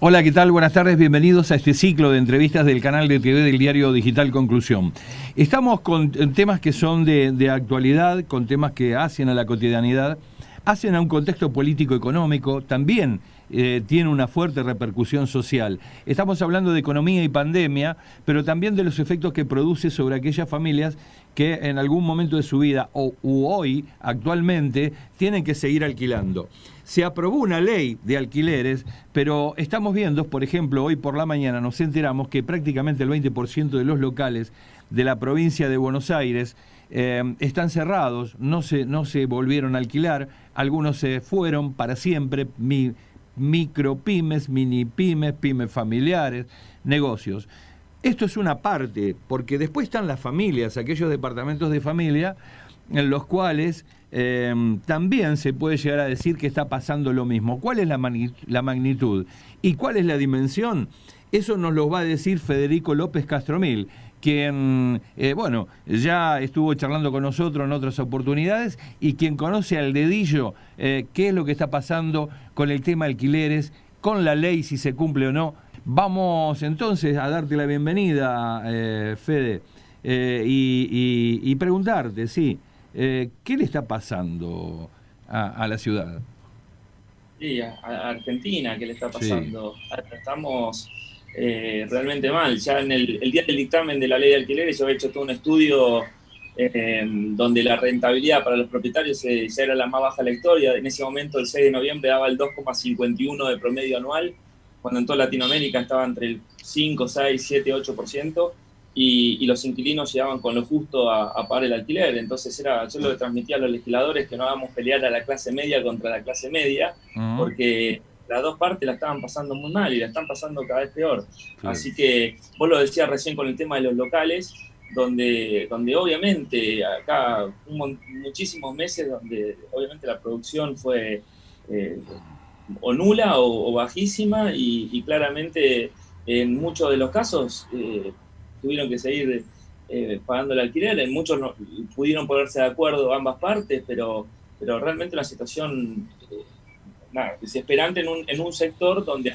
Hola, ¿qué tal? Buenas tardes, bienvenidos a este ciclo de entrevistas del canal de TV del diario digital Conclusión. Estamos con temas que son de actualidad, con temas que hacen a la cotidianidad, hacen a un contexto político-económico, también tiene una fuerte repercusión social. Estamos hablando de economía y pandemia, pero también de los efectos que produce sobre aquellas familias que en algún momento de su vida u hoy, actualmente, tienen que seguir alquilando. Se aprobó una ley de alquileres, pero estamos viendo, por ejemplo, hoy por la mañana nos enteramos que prácticamente el 20% de los locales de la provincia de Buenos Aires están cerrados, no se volvieron a alquilar, algunos se fueron para siempre, micropymes, mini pymes, pymes familiares, negocios. Esto es una parte, porque después están las familias, aquellos departamentos de familia, en los cuales también se puede llegar a decir que está pasando lo mismo. ¿Cuál es la magnitud? ¿Y cuál es la dimensión? Eso nos lo va a decir Federico López Castromil, quien, ya estuvo charlando con nosotros en otras oportunidades y quien conoce al dedillo qué es lo que está pasando con el tema alquileres, con la ley, si se cumple o no. Vamos entonces a darte la bienvenida, Fede, y preguntarte, sí, ¿qué le está pasando a la ciudad? Sí, a Argentina, ¿qué le está Sí. pasando? Estamos realmente mal. Ya en el día del dictamen de la ley de alquileres yo he hecho todo un estudio donde la rentabilidad para los propietarios ya era la más baja de la historia. En ese momento, el 6 de noviembre, daba el 2,51 de promedio anual, cuando en toda Latinoamérica estaba entre el 5, 6, 7, 8%, y los inquilinos llegaban con lo justo a pagar el alquiler. Entonces yo lo que transmitía a los legisladores que no hagamos pelear a la clase media contra la clase media, Ujú. porque las dos partes la estaban pasando muy mal y la están pasando cada vez peor. Claro. Así que vos lo decías recién con el tema de los locales, donde obviamente acá muchísimos meses donde obviamente la producción fue eh, o nula o bajísima y claramente en muchos de los casos tuvieron que seguir pagando el alquiler, en muchos no, pudieron ponerse de acuerdo ambas partes, pero realmente una situación desesperante en un sector donde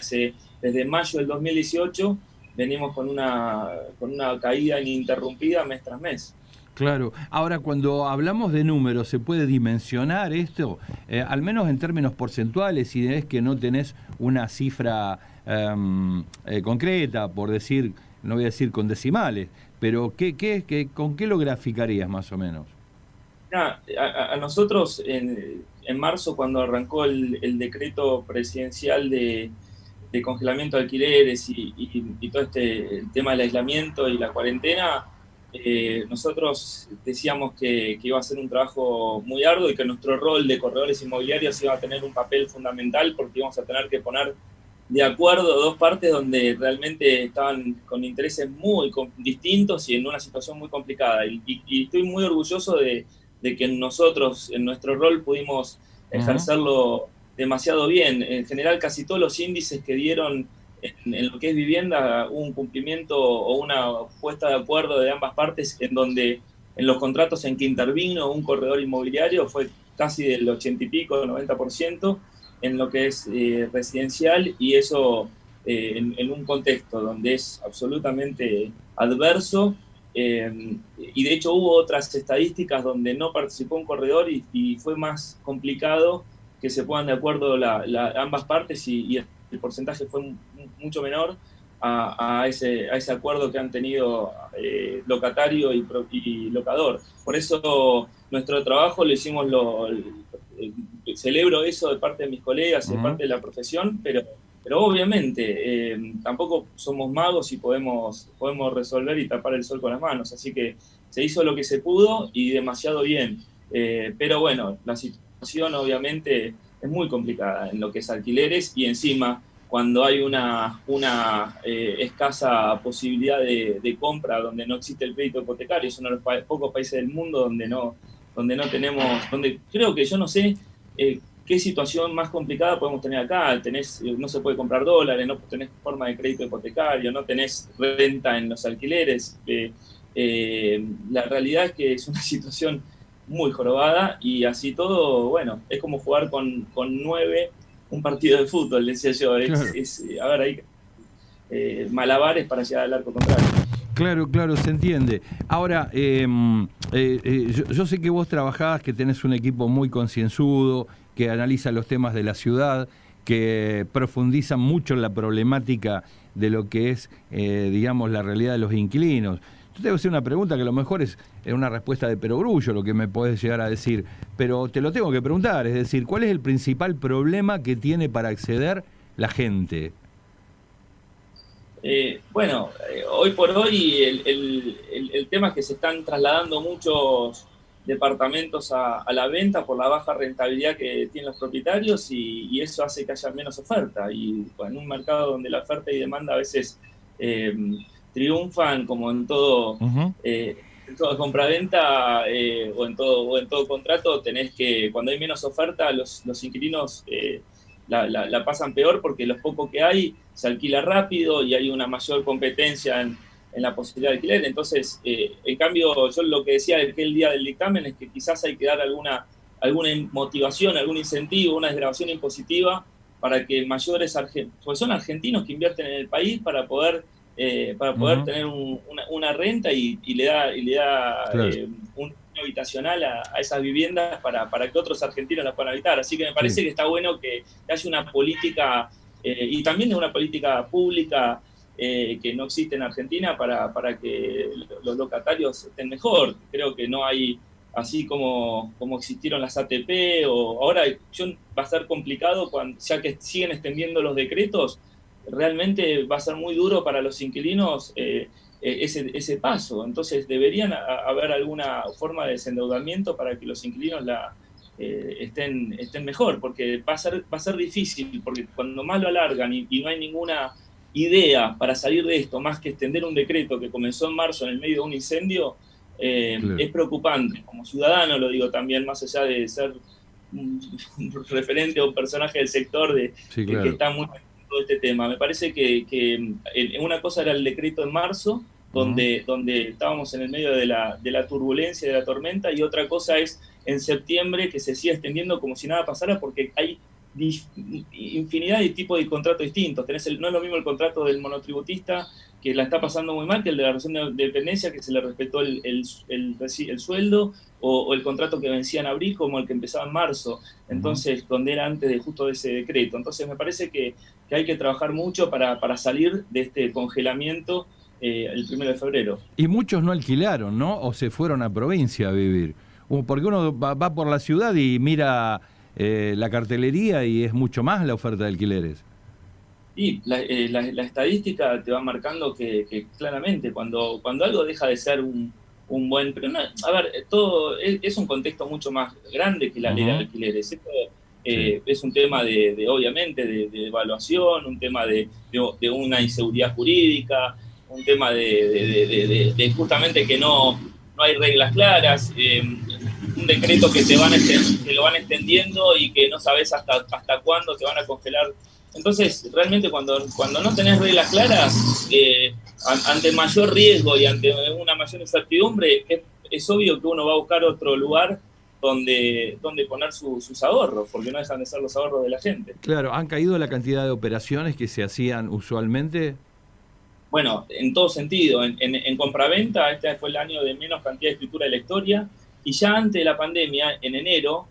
desde mayo del 2018 venimos con una caída ininterrumpida mes tras mes. Claro. Ahora, cuando hablamos de números, ¿se puede dimensionar esto? Al menos en términos porcentuales, si es que no tenés una cifra concreta, por decir, no voy a decir con decimales, pero ¿con qué lo graficarías más o menos? A nosotros en marzo, cuando arrancó el decreto presidencial de congelamiento de alquileres y todo el tema del aislamiento y la cuarentena, nosotros decíamos que iba a ser un trabajo muy arduo y que nuestro rol de corredores inmobiliarios iba a tener un papel fundamental porque íbamos a tener que poner de acuerdo dos partes donde realmente estaban con intereses muy distintos y en una situación muy complicada. Y estoy muy orgulloso de que nosotros, en nuestro rol, pudimos Ujú. ejercerlo demasiado bien. En general, casi todos los índices que dieron en lo que es vivienda, hubo un cumplimiento o una puesta de acuerdo de ambas partes en donde en los contratos en que intervino un corredor inmobiliario fue casi del 80 y pico, 90%, en lo que es residencial, y eso en un contexto donde es absolutamente adverso. Y de hecho hubo otras estadísticas donde no participó un corredor y fue más complicado que se pongan de acuerdo ambas partes y el porcentaje fue mucho menor a ese acuerdo que han tenido locatario y locador. Por eso nuestro trabajo lo hicimos, celebro eso de parte de mis colegas y de Ujú. parte de la profesión, pero obviamente tampoco somos magos y podemos resolver y tapar el sol con las manos. Así que se hizo lo que se pudo y demasiado bien. Pero bueno, la situación obviamente es muy complicada en lo que es alquileres y encima cuando hay una escasa posibilidad de compra, donde no existe el crédito hipotecario. Es uno de los pocos países del mundo donde no tenemos, donde creo que yo no sé qué situación más complicada podemos tener acá. No se puede comprar dólares, no tenés forma de crédito hipotecario, no tenés renta en los alquileres. La realidad es que es una situación muy jorobada y así todo, bueno, es como jugar con nueve un partido de fútbol, decía yo. Claro. A ver, hay malabares para llegar al arco contrario. Claro, claro, se entiende. Ahora, yo sé que vos trabajás, que tenés un equipo muy concienzudo, que analiza los temas de la ciudad, que profundiza mucho en la problemática de lo que es, digamos, la realidad de los inquilinos. Yo te voy a hacer una pregunta que a lo mejor es una respuesta de perogrullo lo que me podés llegar a decir, pero te lo tengo que preguntar, es decir, ¿cuál es el principal problema que tiene para acceder la gente? Hoy por hoy el tema es que se están trasladando muchos departamentos a la venta por la baja rentabilidad que tienen los propietarios y eso hace que haya menos oferta. Y en un mercado donde la oferta y demanda a veces triunfan, como en toda compraventa o en todo contrato, tenés que, cuando hay menos oferta, los inquilinos la pasan peor porque los pocos que hay se alquila rápido y hay una mayor competencia en la posibilidad de alquiler. Entonces, en cambio, yo lo que decía aquel día del dictamen es que quizás hay que dar alguna motivación, algún incentivo, una desgravación impositiva para que mayores pues son argentinos que invierten en el país para poder tener una renta y le da Claro. un habitacional a esas viviendas para que otros argentinos las puedan habitar. Así que me parece que está bueno que haya una política y también de una política pública que no existe en Argentina para que los locatarios estén mejor. Creo que no hay, así como existieron las ATP, o ahora va a ser complicado, ya que siguen extendiendo los decretos, realmente va a ser muy duro para los inquilinos ese paso. Entonces deberían haber alguna forma de desendeudamiento para que los inquilinos estén mejor, porque va a ser difícil, porque cuando más lo alargan y no hay ninguna idea para salir de esto, más que extender un decreto que comenzó en marzo en el medio de un incendio, Claro. es preocupante. Como ciudadano lo digo también, más allá de ser un referente o un personaje del sector Sí, que claro. está muy en todo este tema. Me parece que una cosa era el decreto en marzo, donde estábamos en el medio de la turbulencia, de la tormenta, y otra cosa es en septiembre, que se siga extendiendo como si nada pasara, porque hay infinidad de tipos de contratos distintos. No es lo mismo el contrato del monotributista, que la está pasando muy mal, que el de la relación de dependencia, que se le respetó el sueldo, o el contrato que vencía en abril, como el que empezaba en marzo, entonces, donde era antes justo de ese decreto. Entonces me parece que hay que trabajar mucho para salir de este congelamiento el 1 de febrero. Y muchos no alquilaron, ¿no? O se fueron a provincia a vivir. Porque uno va por la ciudad y mira la cartelería y es mucho más la oferta de alquileres. Y la estadística te va marcando que claramente cuando algo deja de ser un buen... Pero no, a ver, todo es un contexto mucho más grande que la ley de alquileres. Esto es un tema obviamente, de evaluación, un tema de una inseguridad jurídica, un tema de justamente que no hay reglas claras, un decreto que que lo van extendiendo y que no sabes hasta cuándo te van a congelar. Entonces, realmente cuando no tenés reglas claras, ante mayor riesgo y ante una mayor incertidumbre, es obvio que uno va a buscar otro lugar donde poner sus ahorros, porque no dejan de ser los ahorros de la gente. Claro, ¿han caído la cantidad de operaciones que se hacían usualmente? Bueno, en todo sentido. En compraventa, este fue el año de menos cantidad de escritura de la historia, y ya antes de la pandemia, en enero,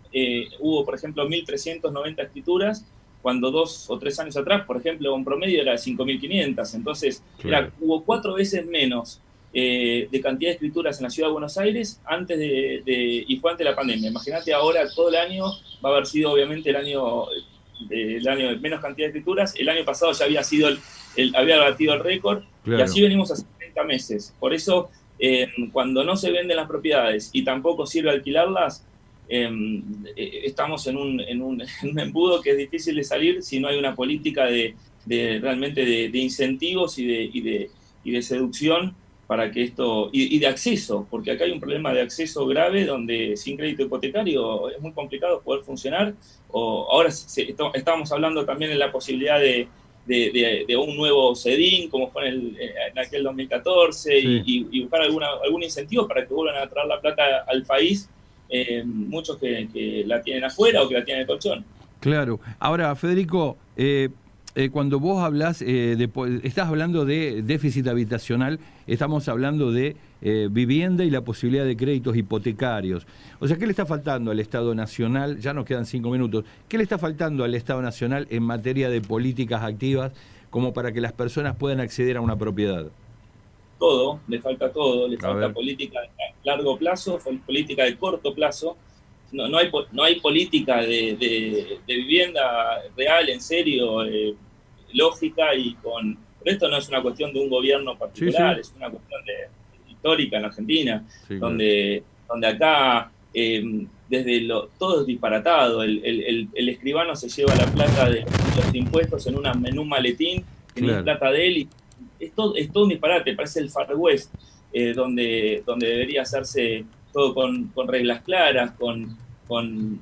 hubo, por ejemplo, 1.390 escrituras, cuando 2 o 3 años atrás, por ejemplo, un promedio era de 5.500. Entonces, Claro. hubo 4 veces menos de cantidad de escrituras en la ciudad de Buenos Aires y fue antes de la pandemia. Imagínate ahora, todo el año va a haber sido, obviamente, el año de menos cantidad de escrituras. El año pasado ya había sido había batido el récord, Claro. y así venimos hace 30 meses. Por eso, cuando no se venden las propiedades y tampoco sirve alquilarlas, estamos en un embudo que es difícil de salir si no hay una política realmente de incentivos y de seducción para que esto, y de acceso, porque acá hay un problema de acceso grave donde sin crédito hipotecario es muy complicado poder funcionar. Ahora estábamos hablando también de la posibilidad de un nuevo CEDIN, como fue en aquel 2014, Sí. y buscar algún incentivo para que vuelvan a traer la plata al país, muchos que la tienen afuera o que la tienen en el colchón. Claro. Ahora, Federico, cuando vos hablás, estás hablando de déficit habitacional, estamos hablando de vivienda y la posibilidad de créditos hipotecarios. O sea, ¿qué le está faltando al Estado Nacional? Ya nos quedan 5 minutos. ¿Qué le está faltando al Estado Nacional en materia de políticas activas como para que las personas puedan acceder a una propiedad? Todo, le falta todo, le falta política de largo plazo, política de corto plazo. No hay política de vivienda real, en serio, lógica Pero esto no es una cuestión de un gobierno particular, sí. Es una cuestión histórica en Argentina, sí, donde acá todo es disparatado. El escribano se lleva la plata de los impuestos en un maletín, que no es plata de él, y es todo un disparate, parece el Far West, donde debería hacerse todo con reglas claras,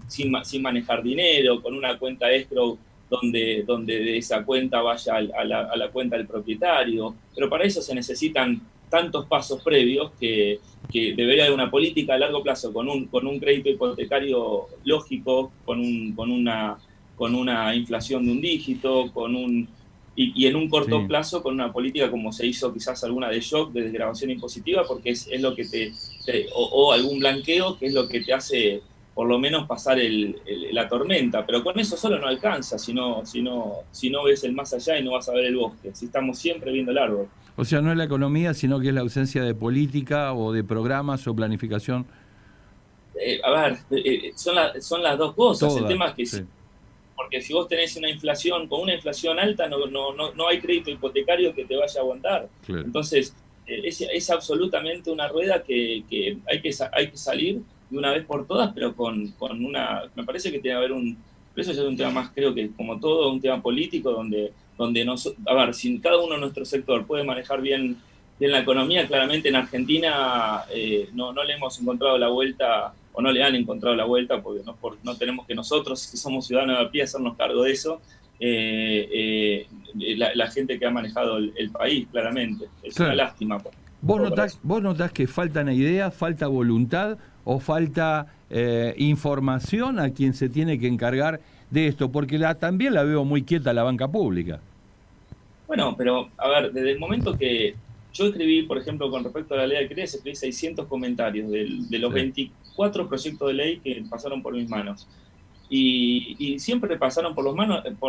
sin manejar dinero, con una cuenta escrow donde de esa cuenta vaya a la cuenta del propietario. Pero para eso se necesitan tantos pasos previos que debería haber una política a largo plazo con un crédito hipotecario lógico, con una inflación de un dígito, y en un corto plazo con una política como se hizo quizás alguna de shock, de desgravación impositiva, porque es lo que o algún blanqueo, que es lo que te hace por lo menos pasar la tormenta. Pero con eso solo no alcanza, si no ves el más allá y no vas a ver el bosque, si estamos siempre viendo el árbol. O sea, no es la economía, sino que es la ausencia de política o de programas o planificación. Son las dos cosas. Todas, el tema es que sí. Porque si vos tenés con una inflación alta, no hay crédito hipotecario que te vaya a aguantar. Claro. Entonces, es absolutamente una rueda que hay que salir de una vez por todas, pero me parece que tiene que haber pero eso ya es un tema más, creo que como todo, un tema político, donde si cada uno de nuestro sector puede manejar bien la economía, claramente en Argentina no le hemos encontrado la vuelta, o no le han encontrado la vuelta, porque no tenemos que nosotros, que somos ciudadanos de a pie, hacernos cargo de eso, la gente que ha manejado el país, claramente. Es una lástima. ¿Vos notás que faltan ideas, falta voluntad o falta información a quien se tiene que encargar de esto? Porque también la veo muy quieta la banca pública. Bueno, pero a ver, desde el momento que yo escribí, por ejemplo, con respecto a la ley de alquileres, escribí 600 comentarios de los 24 proyectos de ley que pasaron por mis manos. Y siempre pasaron por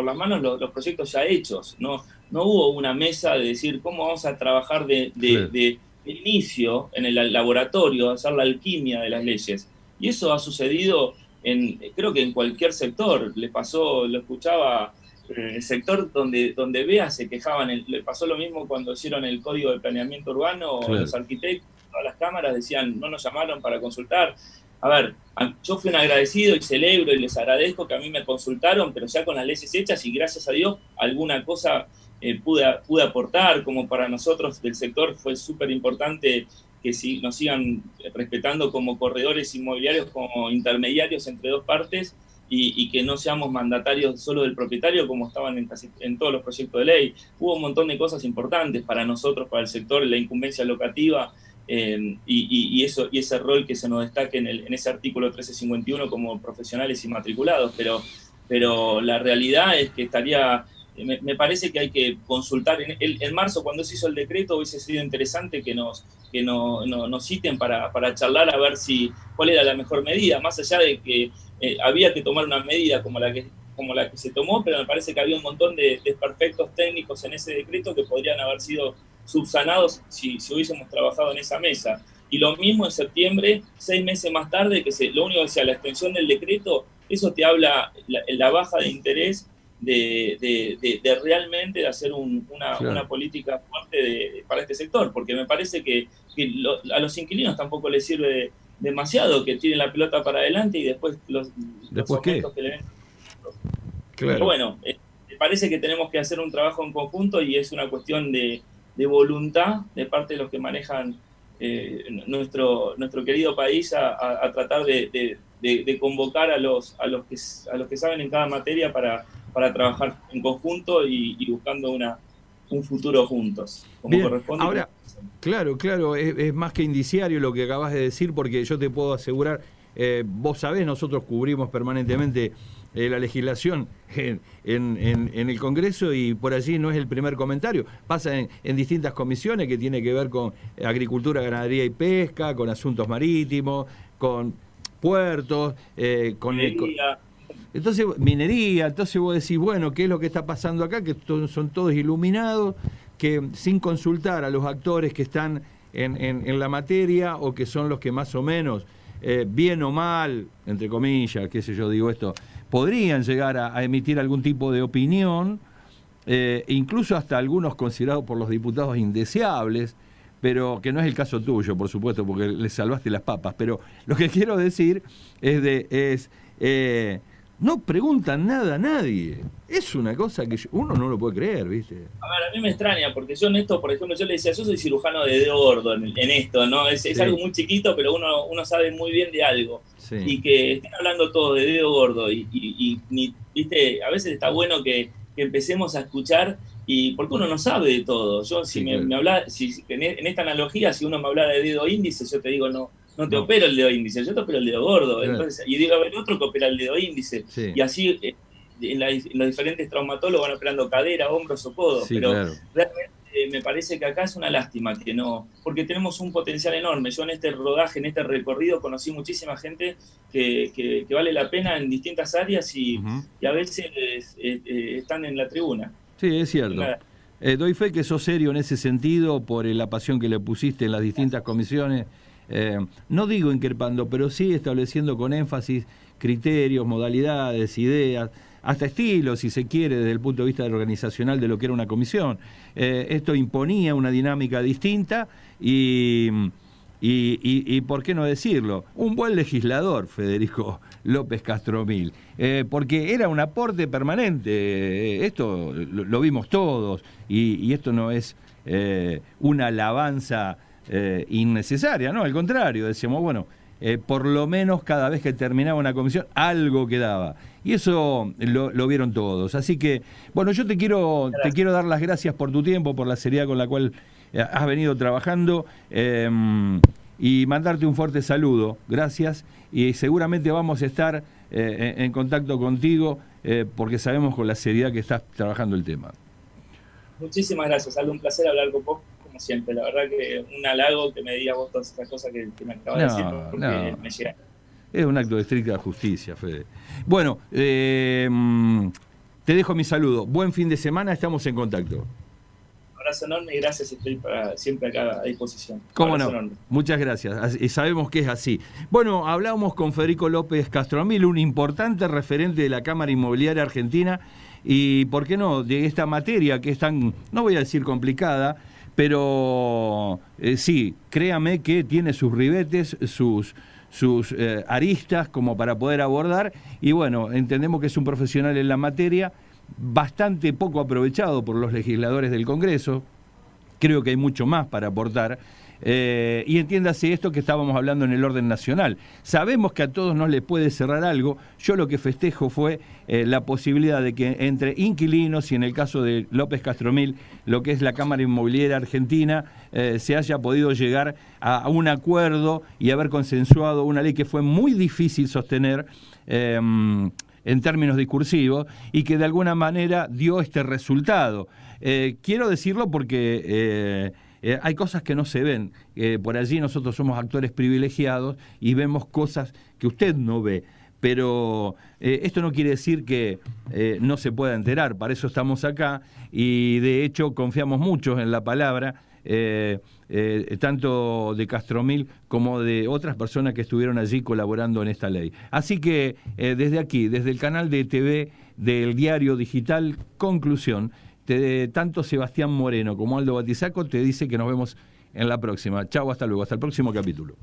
las manos los proyectos ya hechos. No hubo una mesa de decir cómo vamos a trabajar de inicio en el laboratorio, hacer la alquimia de las leyes. Y eso ha sucedido creo que en cualquier sector. Le pasó, lo escuchaba, el sector donde vea se quejaban. Le pasó lo mismo cuando hicieron el Código de Planeamiento Urbano. Claro. Los arquitectos, todas las cámaras decían, no nos llamaron para consultar. A ver, yo fui un agradecido y celebro y les agradezco que a mí me consultaron, pero ya con las leyes hechas, y gracias a Dios alguna cosa pude aportar. Como para nosotros del sector fue súper importante que nos sigan respetando como corredores inmobiliarios, como intermediarios entre dos partes, y que no seamos mandatarios solo del propietario como estaban en todos los proyectos de ley. Hubo un montón de cosas importantes para nosotros, para el sector, la incumbencia locativa, y ese rol que se nos destaque en ese artículo 1351 como profesionales inmatriculados, pero la realidad es que me parece que hay que consultar. En marzo, cuando se hizo el decreto, hubiese sido interesante que nos citen para charlar a ver cuál era la mejor medida, más allá de que había que tomar una medida como la que se tomó, pero me parece que había un montón de desperfectos técnicos en ese decreto que podrían haber sido subsanados si hubiésemos trabajado en esa mesa. Y lo mismo en septiembre, 6 meses más tarde, lo único que sea la extensión del decreto, eso te habla la baja de interés de realmente de hacer una política fuerte para este sector, porque me parece que a los inquilinos tampoco les sirve demasiado que tiren la pelota para adelante y después los aumentos que le den. Claro. Pero bueno, me parece que tenemos que hacer un trabajo en conjunto, y es una cuestión de voluntad de parte de los que manejan nuestro querido país a tratar de convocar a los que saben en cada materia para trabajar en conjunto y buscando un futuro juntos, como bien, corresponde. Ahora, claro, es más que indiciario lo que acabas de decir, porque yo te puedo asegurar Vos sabés, nosotros cubrimos permanentemente la legislación en el Congreso y por allí no es el primer comentario. Pasa en distintas comisiones que tiene que ver con agricultura, ganadería y pesca, con asuntos marítimos, con puertos, con minería. Entonces, minería. Entonces vos decís, bueno, ¿qué es lo que está pasando acá? Que son todos iluminados, que sin consultar a los actores que están en la materia o que son los que más o menos, bien o mal, entre comillas, qué sé yo, digo esto, podrían llegar a emitir algún tipo de opinión, incluso hasta algunos considerados por los diputados indeseables, pero que no es el caso tuyo, por supuesto, porque le salvaste las papas. Pero lo que quiero decir no preguntan nada a nadie. Es una cosa que uno no lo puede creer, ¿viste? A ver, a mí me extraña, porque yo en esto, por ejemplo, yo le decía, yo soy cirujano de dedo gordo en esto, ¿no? Es algo muy chiquito, pero uno sabe muy bien de algo. Sí. Y que estén hablando todo de dedo gordo y ¿viste? A veces está bueno que empecemos a escuchar, y porque uno no sabe de todo. Yo, si me habla, en esta analogía, si uno me habla de dedo índice, yo te digo, no te opero el dedo índice, yo te opero el dedo gordo. Claro. Entonces, y digo, a ver, otro que opera el dedo índice. Sí. Y así en los diferentes traumatólogos van operando cadera, hombros o codos. Sí, pero claro, realmente me parece que acá es una lástima que no, porque tenemos un potencial enorme. Yo en este rodaje, en este recorrido, conocí muchísima gente que vale la pena en distintas áreas y a veces están en la tribuna. Sí, es cierto. Doy fe que sos serio en ese sentido por la pasión que le pusiste en las distintas comisiones. No digo increpando, pero sí estableciendo con énfasis criterios, modalidades, ideas, hasta estilos, si se quiere, desde el punto de vista organizacional de lo que era una comisión. Esto imponía una dinámica distinta y ¿por qué no decirlo? Un buen legislador, Federico López Castromil, porque era un aporte permanente. Esto lo vimos todos y esto no es una alabanza innecesaria, ¿no? Al contrario, decíamos, bueno, por lo menos cada vez que terminaba una comisión, algo quedaba. Y eso lo vieron todos. Así que, bueno, yo te quiero dar las gracias por tu tiempo, por la seriedad con la cual has venido trabajando, y mandarte un fuerte saludo. Gracias. Y seguramente vamos a estar en contacto contigo, porque sabemos con la seriedad que estás trabajando el tema. Muchísimas gracias, Aldo. Un placer hablar con vos, como siempre. La verdad que un halago que me digas vos todas estas cosas que me acabas de decir, porque me llegan. Es un acto de estricta justicia, Fede. Bueno, te dejo mi saludo. Buen fin de semana, estamos en contacto. Un abrazo enorme y gracias, estoy siempre acá a disposición. ¿Cómo no? Enorme. Muchas gracias, y sabemos que es así. Bueno, hablamos con Federico López Castromil, un importante referente de la Cámara Inmobiliaria Argentina, y, ¿por qué no?, de esta materia que es tan, no voy a decir complicada, pero sí, créame que tiene sus ribetes, sus aristas como para poder abordar, y bueno, entendemos que es un profesional en la materia, bastante poco aprovechado por los legisladores del Congreso. Creo que hay mucho más para aportar, y entiéndase esto que estábamos hablando en el orden nacional. Sabemos que a todos nos les puede cerrar algo. Yo lo que festejo fue la posibilidad de que entre inquilinos, y en el caso de López Castromil, lo que es la Cámara Inmobiliaria Argentina, se haya podido llegar a un acuerdo y haber consensuado una ley que fue muy difícil sostener en términos discursivos, y que de alguna manera dio este resultado. Quiero decirlo porque hay cosas que no se ven. Por allí nosotros somos actores privilegiados y vemos cosas que usted no ve. Pero esto no quiere decir que no se pueda enterar. Para eso estamos acá, y de hecho confiamos mucho en la palabra, tanto de Castromil como de otras personas que estuvieron allí colaborando en esta ley. Así que desde aquí, desde el canal de TV del diario digital Conclusión, tanto Sebastián Moreno como Aldo Batizaco te dice que nos vemos en la próxima. Chau, hasta luego, hasta el próximo capítulo.